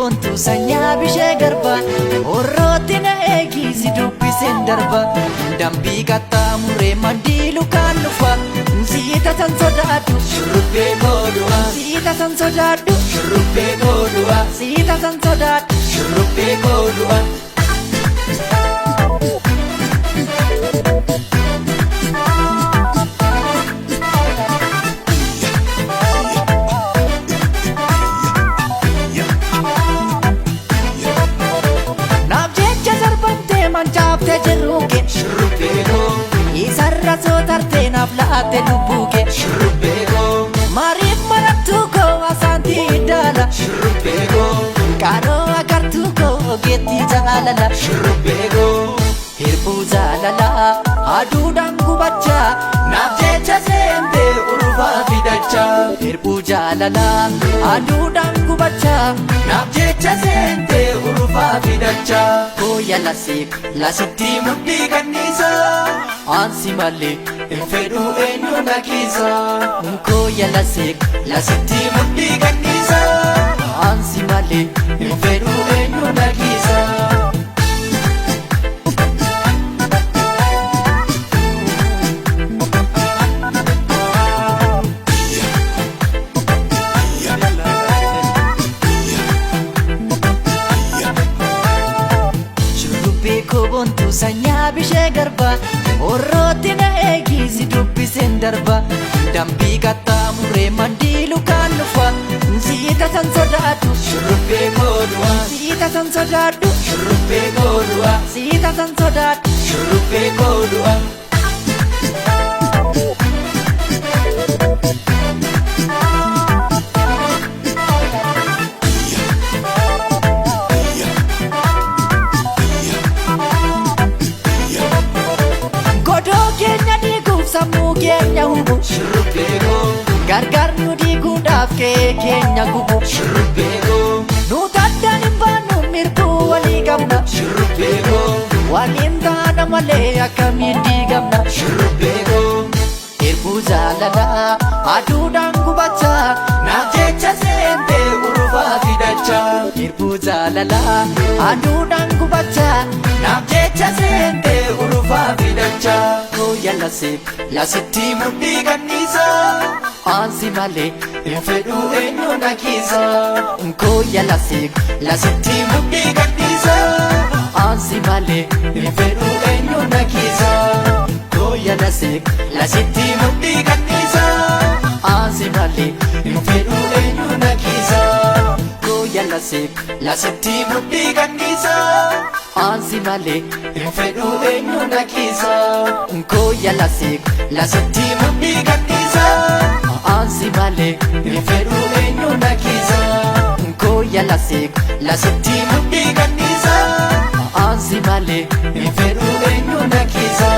kobontu sanya bishee garba orrooti na eegisi dubbiseen darba dambii qaxxaamuree mandiilu kaan dhufa siita san sodaadhu shurrubbee koodhu'a siita san sodaadhu shurrubbee koodhu'a siita san sodaadhu shurrubbee koodhu'a. Mancaafte jirruuke shurrubbeekoo isarra sootarte naaf la'atte lubbuuke shurrubbeekoo maariif marattuu koo asaantii iddaala shurrubbeekoo qaaroo agartuu koo ogeettii jaalala shurrubbeekoo hirbuu jaalala aduudhaan gubachaa naaf jecha seentee urufaa fidachaa hirbuu jaalala aduudhaan gubachaa naaf jecha seentee urufaa fidachaa kooya lasiif lasitti mudhii kanniisa aansi malee hin fedhu eenyu nakiisa kooya lasiif lasitti mudhii kanniisa aansi malee hin fedhu eenyu nakiisa. Kobontu sanya bishee garba orrooti na eegisi dubbiseen darba dambii qaxxaamuree mandiilu kaan dhufa siita san sodaadhu shurrubbee koodhu'a siita san sodaadhu shurrubbee koodhu'a siita san sodaadhu shurrubbee koodhu'a. Sammuu keenya hubu shurrubbeekoo gargar nu diiguudhaaf keenya gubu shurrubbeekoo nuti addaan hin baanu mirguu walii qabna shurrubbeekoo waliin taana malee akkamiin diigamna shurrubbeekoo hirbuu jaalala aduudhaan gubachaa naaf jecha seentee urufaa fidachaa hirbuu jaalala aduudhaan gubachaa naaf jecha seentee urufaa fidachaa kooya lasiif lasitti mudhii kanniisa aansi malee hin fedhu eenyu nakiisa kooya lasiif lasitti mudhii kanniisa aansi malee hin fedhu eenyu nakiisa kooya lasiif lasitti mudhii kanniisa aansi malee hin fedhu eenyu nakiisa kooya lasiif lasitti mudhii kanniisa aansi malee hin fedhu eenyu nakiisa kooya lasiif lasitti mudhii kanniisa aansi malee hin fedhu eenyu nakiisa kooya lasiif lasitti mudhii kanniisa aansi malee hin fedhu eenyu nakiisa.